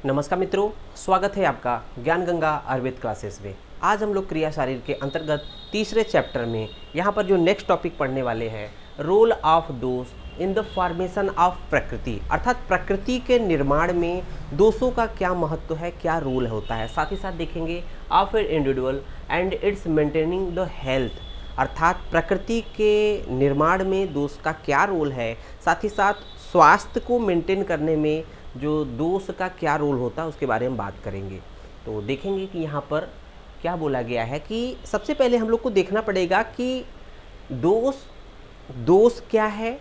नमस्कार मित्रों, स्वागत है आपका ज्ञान गंगा आयुर्वेद क्लासेस में। आज हम लोग क्रिया शारीर के अंतर्गत तीसरे चैप्टर में यहाँ पर जो नेक्स्ट टॉपिक पढ़ने वाले हैं, रोल ऑफ दोष इन द फॉर्मेशन ऑफ प्रकृति, अर्थात प्रकृति के निर्माण में दोषों का क्या महत्व है, क्या रोल होता है। साथ ही साथ देखेंगे of an individual and it's maintaining the health, अर्थात प्रकृति के निर्माण में दोष का क्या रोल है, साथ ही साथ स्वास्थ्य को मेंटेन करने में जो दोष का क्या रोल होता है उसके बारे में बात करेंगे। तो देखेंगे कि यहाँ पर क्या बोला गया है कि सबसे पहले हम लोग को देखना पड़ेगा कि दोष क्या है,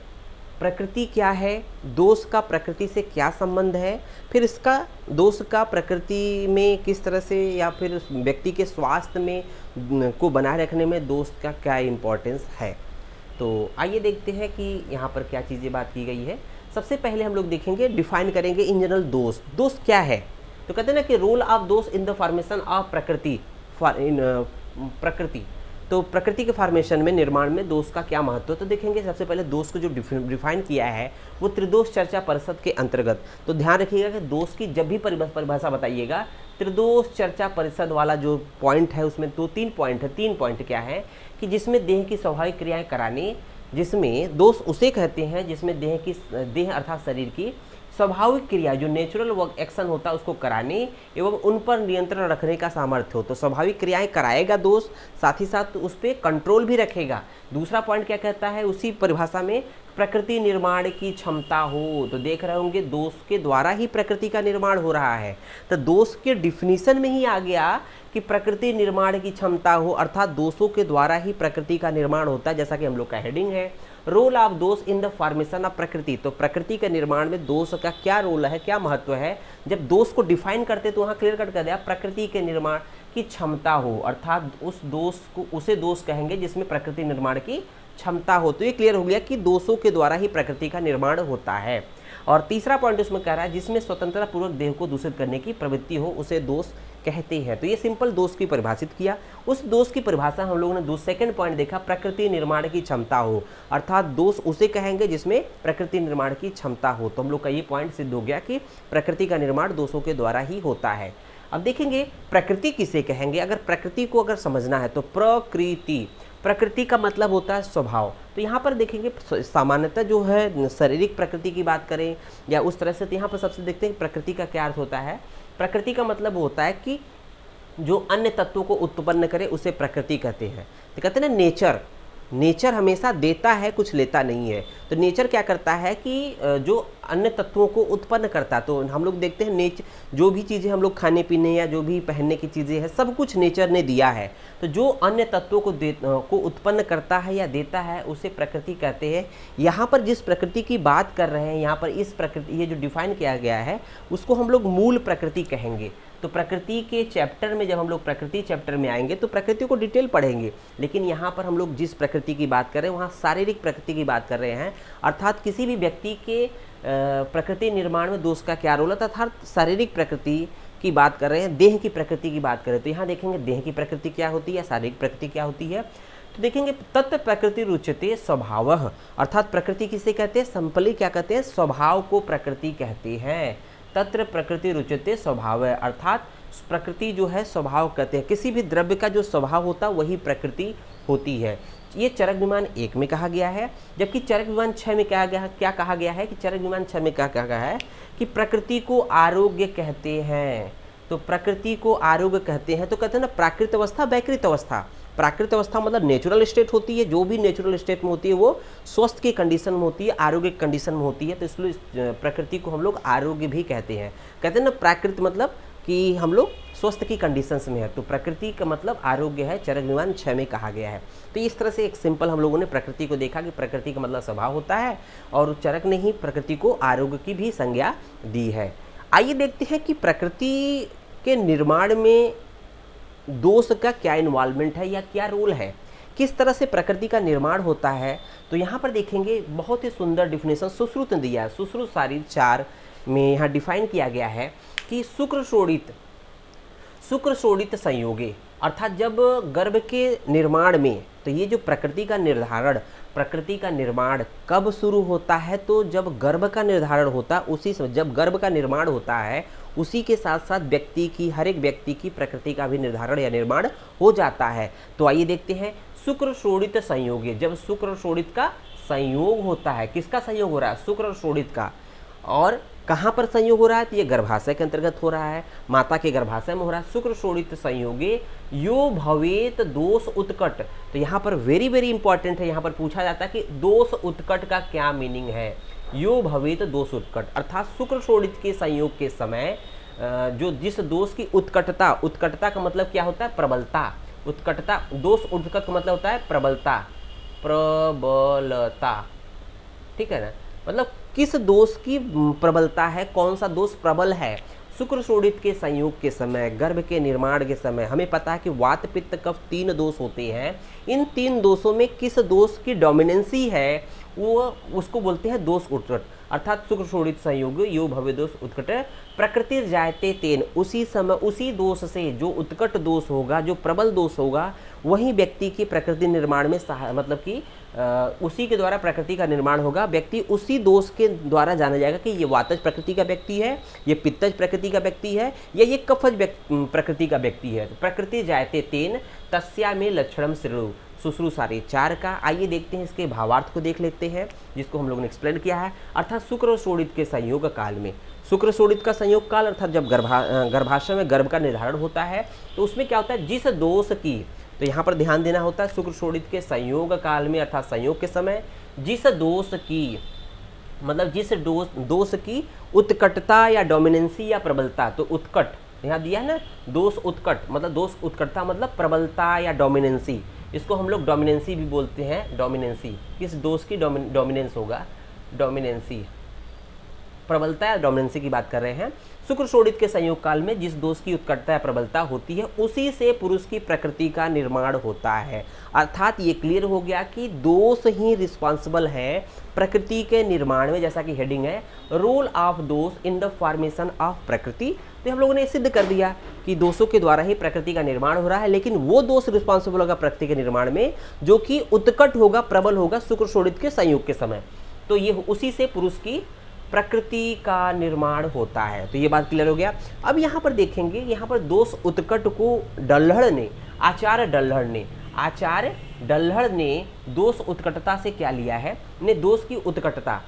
प्रकृति क्या है, दोष का प्रकृति से क्या संबंध है, फिर इसका दोष का प्रकृति में किस तरह से या फिर व्यक्ति के स्वास्थ्य में को बनाए रखने में दोष का क्या इम्पोर्टेंस है। तो आइए देखते हैं कि यहाँ पर क्या चीज़ें बात की गई है। सबसे पहले हम लोग देखेंगे, डिफाइन करेंगे इन जनरल दोष क्या है। तो कहते हैं ना कि रोल ऑफ दोष इन द फॉर्मेशन ऑफ प्रकृति, तो प्रकृति के फॉर्मेशन में, निर्माण में दोष का क्या महत्व है। तो देखेंगे सबसे पहले दोष को जो डिफाइन किया है वो त्रिदोष चर्चा परिषद के अंतर्गत। तो ध्यान रखिएगा कि दोष की जब भी परिभाषा बताइएगा, त्रिदोष चर्चा परिषद वाला जो पॉइंट है उसमें तो तीन पॉइंट क्या है कि जिसमें देह की स्वाभाविक क्रियाएं कराने, जिसमें दोष उसे कहते हैं जिसमें देह अर्थात शरीर की स्वाभाविक क्रिया जो नेचुरल वर्क एक्शन होता है उसको कराने एवं उन पर नियंत्रण रखने का सामर्थ्य हो। तो स्वाभाविक क्रियाएं कराएगा दोष, साथ ही साथ उस पर कंट्रोल भी रखेगा। दूसरा पॉइंट क्या कहता है उसी परिभाषा में, प्रकृति निर्माण की क्षमता हो। तो देख रहे होंगे दोष के द्वारा ही प्रकृति का निर्माण हो रहा है। तो दोष के डिफिनीशन में ही आ गया कि प्रकृति निर्माण की क्षमता हो, अर्थात दोषों के द्वारा ही प्रकृति का निर्माण होता है। जैसा कि हम लोग का हेडिंग है, रोल ऑफ दोष इन द फॉर्मेशन ऑफ प्रकृति। तो प्रकृति के निर्माण में दोष का क्या रोल है, क्या महत्व है। जब दोष को डिफाइन करते तो वहाँ क्लियर कट कर दिया, प्रकृति के निर्माण की क्षमता हो, अर्थात उस दोष को उसे दोष कहेंगे जिसमें प्रकृति निर्माण की क्षमता हो। तो ये क्लियर हो गया कि दोषों के द्वारा ही प्रकृति का निर्माण होता है। और तीसरा पॉइंट उसमें कह रहा है जिसमें स्वतंत्रता पूर्वक देह को दूषित करने की प्रवृत्ति हो उसे दोष कहते हैं। तो ये सिंपल दोष की परिभाषित किया। उस दोष की परिभाषा हम लोगों ने सेकंड पॉइंट देखा, प्रकृति निर्माण की क्षमता हो, अर्थात दोष उसे कहेंगे जिसमें प्रकृति निर्माण की क्षमता हो। तो हम लोग का ये पॉइंट सिद्ध हो गया कि प्रकृति का निर्माण दोषों के द्वारा ही होता है। अब देखेंगे प्रकृति किसे कहेंगे। अगर प्रकृति को अगर समझना है तो प्रकृति का मतलब होता है स्वभाव। तो यहाँ पर देखेंगे सामान्यतः जो है शारीरिक प्रकृति की बात करें या उस तरह से, तो यहाँ पर सबसे देखते हैं प्रकृति का क्या अर्थ होता है। प्रकृति का मतलब होता है कि जो अन्य तत्वों को उत्पन्न करे उसे प्रकृति कहते हैं। तो कहते हैं ना नेचर हमेशा देता है, कुछ लेता नहीं है। तो नेचर क्या करता है कि जो अन्य तत्वों को उत्पन्न करता है। तो हम लोग देखते हैं जो भी चीज़ें हम लोग खाने पीने या जो भी पहनने की चीज़ें हैं सब कुछ नेचर ने दिया है। तो जो अन्य तत्वों को उत्पन्न करता है या देता है उसे प्रकृति कहते हैं। यहाँ पर जिस प्रकृति की बात कर रहे हैं, यहाँ पर इस प्रकृति ये जो डिफाइन किया गया है उसको हम लोग मूल प्रकृति कहेंगे। तो प्रकृति के चैप्टर में जब हम लोग प्रकृति चैप्टर में आएंगे तो प्रकृति को डिटेल पढ़ेंगे, लेकिन यहाँ पर हम लोग जिस प्रकृति की बात कर रहे हैं वहाँ शारीरिक प्रकृति की बात कर रहे हैं, अर्थात किसी भी व्यक्ति के प्रकृति निर्माण में दोष का क्या रोल है, अर्थात शारीरिक प्रकृति की बात कर रहे हैं, देह की प्रकृति की बात कर रहे हैं। तो यहाँ देखेंगे देह की प्रकृति क्या होती है, शारीरिक प्रकृति क्या होती है। तो देखेंगे तत्व प्रकृति रुच्यते स्वभावः, अर्थात प्रकृति किसे कहते हैं, सिंपली क्या कहते हैं, स्वभाव को प्रकृति कहते हैं। तत्र प्रकृति रुच्यते स्वभाव है, अर्थात प्रकृति जो है स्वभाव कहते हैं। किसी भी द्रव्य का जो स्वभाव होता है वही प्रकृति होती है। ये चरक विमान 1 में कहा गया है, जबकि चरक विमान 6 में क्या कहा गया है कि चरक विमान 6 में क्या कहा गया है कि प्रकृति को आरोग्य कहते हैं। तो प्रकृति को आरोग्य कहते हैं। तो कहते हैं ना प्राकृत अवस्था, वैकृत अवस्था। प्राकृत अवस्था मतलब नेचुरल स्टेट होती है, जो भी नेचुरल स्टेट में होती है वो स्वस्थ की कंडीशन में होती है, आरोग्य की कंडीशन में होती है। तो इसलिए प्रकृति को हम लोग आरोग्य भी कहते हैं। कहते हैं ना प्राकृत मतलब कि हम लोग स्वस्थ की कंडीशंस में है, तो प्रकृति का मतलब आरोग्य है, चरक विमान 6 में कहा गया है। तो इस तरह से एक सिंपल हम लोगों ने प्रकृति को देखा कि प्रकृति का मतलब स्वभाव होता है और चरक ने ही प्रकृति को आरोग्य की भी संज्ञा दी है। आइए देखते हैं कि प्रकृति के निर्माण में दोष का क्या इन्वॉल्वमेंट है या क्या रोल है, किस तरह से प्रकृति का निर्माण होता है। तो यहाँ पर देखेंगे बहुत ही सुंदर डिफिनेशन सुश्रुत ने दिया है। सुश्रुत शारीर 4 में यहाँ डिफाइन किया गया है कि शुक्र शोणित संयोगे, अर्थात जब गर्भ के निर्माण में, तो ये जो प्रकृति का निर्धारण प्रकृति का निर्माण कब शुरू होता है? तो जब गर्भ का निर्धारण होता है उसी समय, जब गर्भ का निर्माण होता है उसी के साथ साथ व्यक्ति की, हर एक व्यक्ति की प्रकृति का भी निर्धारण या निर्माण हो जाता है। तो आइए देखते हैं, शुक्र शोणित संयोगी, जब शुक्र शोणित का संयोग होता है, किसका संयोग हो रहा है? शुक्र और शोणित का। और कहाँ पर संयोग हो रहा है? तो ये गर्भाशय के अंतर्गत हो रहा है, माता के गर्भाशय में हो रहा है। शुक्र शोणित संयोगे यो भवेत दोष उत्कट। तो यहाँ पर वेरी वेरी इंपॉर्टेंट है, यहाँ पर पूछा जाता है कि दोष उत्कट का क्या मीनिंग है? यो भवेत दोष उत्कट, अर्थात शुक्र शोणित के संयोग के समय जो जिस दोष की उत्कटता, उत्कटता का मतलब क्या होता है? प्रबलता। उत्कटता, दोष उत्कट का मतलब होता है प्रबलता, प्रबलता, ठीक है ना? मतलब किस दोष की प्रबलता है, कौन सा दोष प्रबल है? शुक्र शोणित के संयोग के समय, गर्भ के निर्माण के समय, हमें पता है कि वात पित्त कफ 3 दोष होते हैं। इन 3 दोषों में किस दोष की डोमिनेंसी है, वो उसको बोलते हैं दोष उत्कट। अर्थात शुक्र शोणित संयोग यो भव्य दोष उत्कट प्रकृति जायते तेन, उसी समय उसी दोष से जो उत्कट दोष होगा, जो प्रबल दोष होगा, वही व्यक्ति की प्रकृति निर्माण में मतलब कि उसी के द्वारा प्रकृति का निर्माण होगा। व्यक्ति उसी दोष के द्वारा जाना जाएगा कि ये वातज प्रकृति का व्यक्ति है, ये पित्तज प्रकृति का व्यक्ति है, या ये कफज प्रकृति का व्यक्ति है। प्रकृति जायते तेन तस्या में लक्षणम श्रेणु, शुश्रूषारी 4 का। आइए देखते हैं, इसके भावार्थ को देख लेते हैं, जिसको हम लोगों ने एक्सप्लेन किया है। अर्थात शुक्र और शोणित के संयोग काल में, शुक्र शोणित का संयोग काल अर्थात जब गर्भाशय में गर्भ का निर्धारण होता है, तो उसमें क्या होता है? जिस दोष की, तो यहाँ पर ध्यान देना होता है, शुक्र शोणित के संयोग काल में अर्थात संयोग के समय जिस दोष की, मतलब जिस दोष की उत्कटता या डोमिनेंसी या प्रबलता, तो उत्कट यहाँ दिया है ना, दोष उत्कट, मतलब दोष उत्कटता मतलब प्रबलता या डोमिनेंसी, इसको हम लोग डोमिनेंसी भी बोलते हैं। डोमिनेंसी, किस दोष की डोमिनेंस होगा? डोमिनेंसी, प्रबलता या डोमिनेंसी की बात कर रहे हैं। शुक्र शोणित के संयोग काल में जिस दोष की उत्कटता या प्रबलता होती है, उसी से पुरुष की प्रकृति का निर्माण होता है। अर्थात ये क्लियर हो गया कि दोष ही रिस्पॉन्सिबल है प्रकृति के निर्माण में, जैसा कि हेडिंग है, रोल ऑफ दोष इन द फॉर्मेशन ऑफ प्रकृति। तो हम लोगों ने सिद्ध कर दिया कि दोषों के द्वारा ही प्रकृति का निर्माण हो रहा है, लेकिन वो दोष रिस्पॉन्सिबल होगा प्रकृति के निर्माण में जो कि उत्कट होगा, प्रबल होगा शुक्र शोणित के संयोग के समय। तो ये उसी से पुरुष की प्रकृति का निर्माण होता है। तो ये बात क्लियर हो गया। अब यहाँ पर देखेंगे, यहाँ पर दोष उत्कट को डल्हड़ ने, आचार्य डल्हड़ ने दोष उत्कटता से क्या लिया है? ने दोष की उत्कटता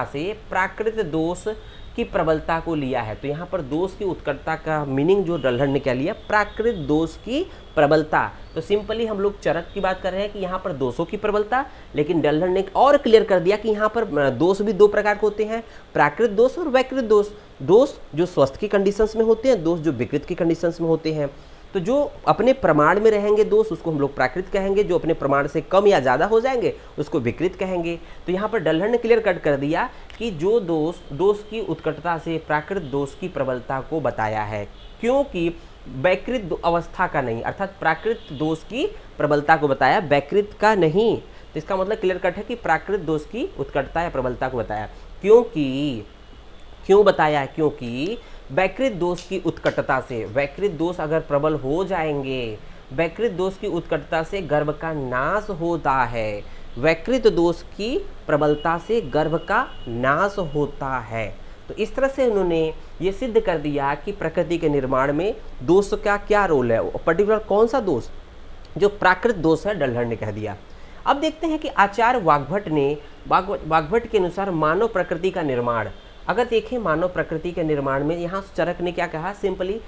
से प्राकृत दोष की प्रबलता को लिया है। तो यहाँ पर दोष की उत्कटता का मीनिंग जो डल्हड़ ने क्या लिया? प्राकृत दोष की प्रबलता। तो सिंपली हम लोग चरक की बात कर रहे हैं कि यहाँ पर दोषों की प्रबलता, लेकिन डल्हड़ ने और क्लियर कर दिया कि यहाँ पर दोष भी 2 प्रकार के होते हैं, प्राकृत दोष और वैकृत दोष। दोष जो स्वस्थ की कंडीशंस में होते हैं, दोष जो विकृत की कंडीशंस में होते हैं। तो जो अपने प्रमाण में रहेंगे दोष, उसको हम लोग प्राकृत कहेंगे, जो अपने प्रमाण से कम या ज़्यादा हो जाएंगे उसको विकृत कहेंगे। तो यहाँ पर डल्हड़ ने क्लियर कट कर दिया कि जो दोष की उत्कटता से प्राकृत दोष की प्रबलता को बताया है, क्योंकि वैकृत अवस्था का नहीं, अर्थात प्राकृत दोष की प्रबलता को बताया, वैकृत का नहीं। तो इसका मतलब क्लियर कट है कि प्राकृत दोष की उत्कटता या प्रबलता को बताया। क्यों बताया? क्योंकि वैकृत दोष की उत्कटता से, वैकृत दोष अगर प्रबल हो जाएंगे, वैकृत दोष की उत्कटता से गर्भ का नाश होता है, वैकृत दोष की प्रबलता से गर्भ का नाश होता है। तो इस तरह से उन्होंने ये सिद्ध कर दिया कि प्रकृति के निर्माण में दोष का क्या रोल है, पर्टिकुलर कौन सा दोष जो प्राकृत दोष है, डल्हड़ ने कह दिया। अब देखते हैं कि आचार्य वाग्भट के अनुसार मानव प्रकृति का निर्माण, अगर देखें मानव प्रकृति के निर्माण में, यहाँ चरक ने क्या कहा? सिंपली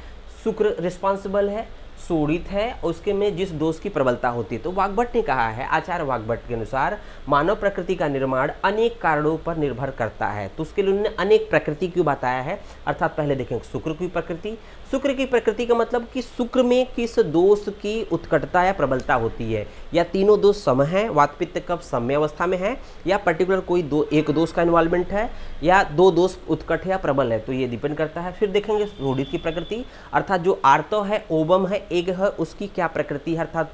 शुक्र रिस्पॉन्सिबल है, शोणित है, उसके में जिस दोष की प्रबलता होती है। तो वाग्भट ने कहा है, आचार्य वाग्भट के अनुसार मानव प्रकृति का निर्माण अनेक कारणों पर निर्भर करता है। तो उसके लिए उन्होंने अनेक प्रकृति क्यों बताया है? अर्थात पहले देखेंगे शुक्र की प्रकृति। शुक्र की प्रकृति का मतलब कि शुक्र में किस दोष की उत्कटता या प्रबलता होती है, या तीनों दोष सम है, वात पित्त कफ सम्य अवस्था में है, या पर्टिकुलर कोई एक दोष का इन्वॉल्वमेंट है, या 2 दोष उत्कट है या प्रबल है। तो ये डिपेंड करता है। फिर देखेंगे शोणित की प्रकृति, अर्थात जो आर्तव है, ओवम है, एग है, उसकी क्या प्रकृति है, अर्थात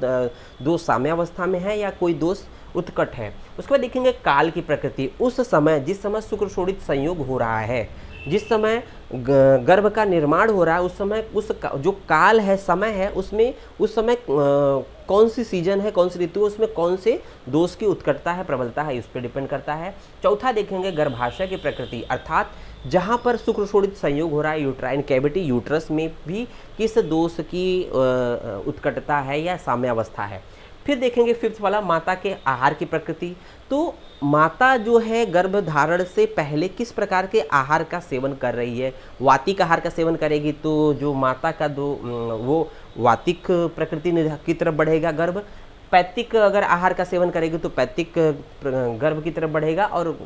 दोष साम्यावस्था में है या कोई दोष उत्कट है। उसके बाद देखेंगे काल की प्रकृति, उस समय जिस समय शुक्र शोणित संयोग हो रहा है, जिस समय गर्भ का निर्माण हो रहा है उस समय जो काल है, समय है, उसमें उस समय कौन सी सीजन है, कौन सी ऋतु है, उसमें कौन से दोष की उत्कटता है, प्रबलता है, इस पर डिपेंड करता है। चौथा देखेंगे गर्भाशय की प्रकृति, अर्थात जहाँ पर शुक्र शोणित संयोग हो रहा है यूट्राइन कैविटी, यूट्रस में भी किस दोष की उत्कटता है या साम्यावस्था है। फिर देखेंगे फिफ्थ वाला माता के आहार की प्रकृति। तो माता जो है गर्भ धारण से पहले किस प्रकार के आहार का सेवन कर रही है। वातिक आहार का सेवन करेगी तो जो माता का वो वातिक प्रकृति की तरफ बढ़ेगा गर्भ। पैतिक अगर आहार का सेवन करेगी तो पैतिक गर्भ की तरफ बढ़ेगा, और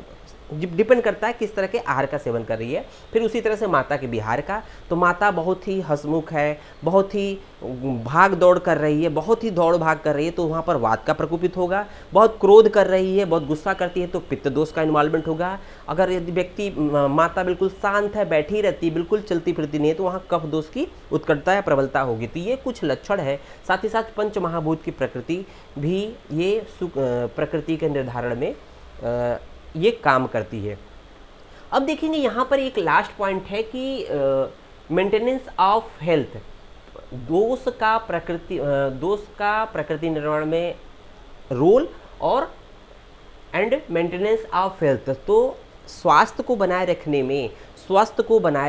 डिपेंड करता है किस तरह के आहार का सेवन कर रही है। फिर उसी तरह से माता के विहार का, तो माता बहुत ही हंसमुख है, बहुत ही भाग दौड़ कर रही है, बहुत ही दौड़ भाग कर रही है, तो वहाँ पर वात का प्रकोपित होगा। बहुत क्रोध कर रही है, बहुत गुस्सा करती है, तो पित्त दोष का इन्वॉल्वमेंट होगा। अगर यदि व्यक्ति माता बिल्कुल शांत है, बैठी रहती है, बिल्कुल चलती फिरती नहीं है, तो वहाँ कफ दोष की उत्कटता या प्रबलता होगी। तो ये कुछ लक्षण है। साथ ही साथ पंच महाभूत की प्रकृति भी ये प्रकृति के निर्धारण में ये काम करती है। अब देखेंगे यहाँ पर एक लास्ट पॉइंट है कि मेंटेनेंस ऑफ हेल्थ, दोष का प्रकृति निर्माण में रोल और एंड मेंटेनेंस ऑफ हेल्थ। तो स्वास्थ्य को बनाए रखने में,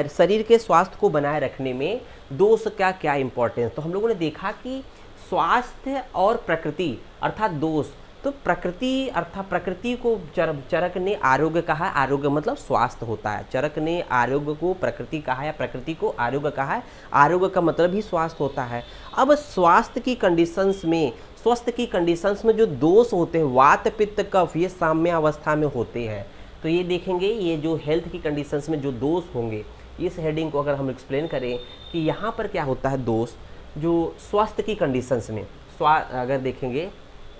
शरीर के स्वास्थ्य को बनाए रखने में दोष का क्या इंपॉर्टेंस। तो हम लोगों ने देखा कि स्वास्थ्य और प्रकृति अर्थात दोष, तो प्रकृति अर्थात प्रकृति को चरक ने आरोग्य कहा, आरोग्य मतलब स्वास्थ्य होता है। चरक ने आरोग्य को प्रकृति कहा या प्रकृति को आरोग्य कहा है, आरोग्य का मतलब ही स्वास्थ्य होता है। अब स्वास्थ्य की कंडीशंस में, स्वस्थ की कंडीशंस में जो दोष होते हैं वात पित्त कफ, ये साम्य अवस्था में होते हैं। तो ये देखेंगे ये जो हेल्थ की कंडीशंस में जो दोष होंगे, इस हेडिंग को अगर हम एक्सप्लेन करें कि यहाँ पर क्या होता है दोष, जो स्वास्थ्य की कंडीशंस में अगर देखेंगे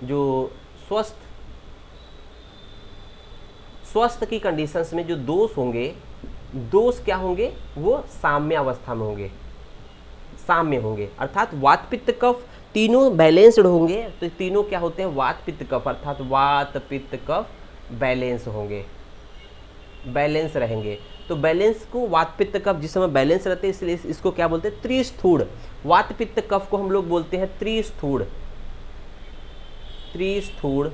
जो स्वस्थ की कंडीशंस में जो दोष होंगे, दोष क्या होंगे, वो साम्य अवस्था में होंगे, साम्य होंगे, अर्थात वात पित्त कफ तीनों बैलेंस्ड होंगे। तो तीनों क्या होते हैं, वात पित्त कफ, अर्थात वात पित्त कफ बैलेंस होंगे, बैलेंस रहेंगे। तो बैलेंस को वात पित्त कफ जिस समय बैलेंस रहते हैं, इसलिए इसको क्या बोलते हैं, त्रिस्थूड़। वात पित्त कफ को हम लोग बोलते हैं त्रिस्थूड़, त्रिसूत्र,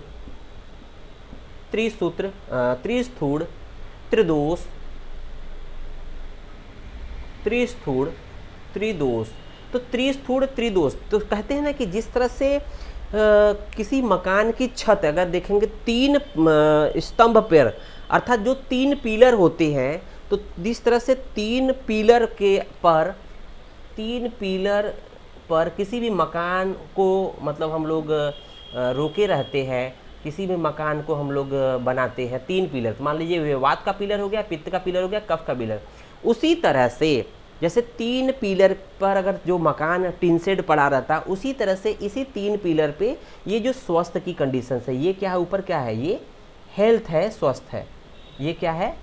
त्रिस्थूड़, त्रिदोष, त्रिस्थूड़, त्रिदोष। तो त्रिस्थूड़ त्रिदोष, तो कहते हैं ना कि जिस तरह से किसी मकान की छत अगर देखेंगे तीन स्तंभ पर, अर्थात जो तीन पिलर होते हैं, तो जिस तरह से तीन पिलर पर किसी भी मकान को मतलब हम लोग रोके रहते हैं, किसी भी मकान को हम लोग बनाते हैं तीन पिलर, मान लीजिए वात का पिलर हो गया, पित्त का पिलर हो गया, कफ का पिलर। उसी तरह से जैसे तीन पिलर पर अगर जो मकान टिन शेड पड़ा रहता, उसी तरह से इसी तीन पिलर पे ये जो स्वस्थ की कंडीशन है, ये क्या है, ऊपर क्या है, ये हेल्थ है, स्वस्थ है, ये क्या है,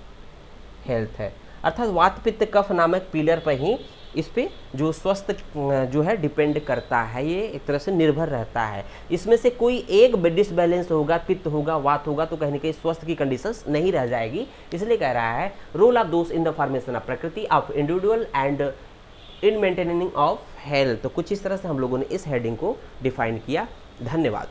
हेल्थ है। अर्थात वात पित्त कफ नामक पिलर पर ही इस पे जो स्वस्थ जो है डिपेंड करता है, ये एक तरह से निर्भर रहता है। इसमें से कोई एक डिसबैलेंस होगा, पित्त होगा, वात होगा, तो कहीं ना कहीं स्वस्थ की कंडीशंस नहीं रह जाएगी। इसलिए कह रहा है रोल ऑफ दोष इन द फॉर्मेशन ऑफ प्रकृति of individual and in maintaining of health. तो कुछ इस तरह से हम लोगों ने इस हेडिंग को डिफाइन किया। धन्यवाद।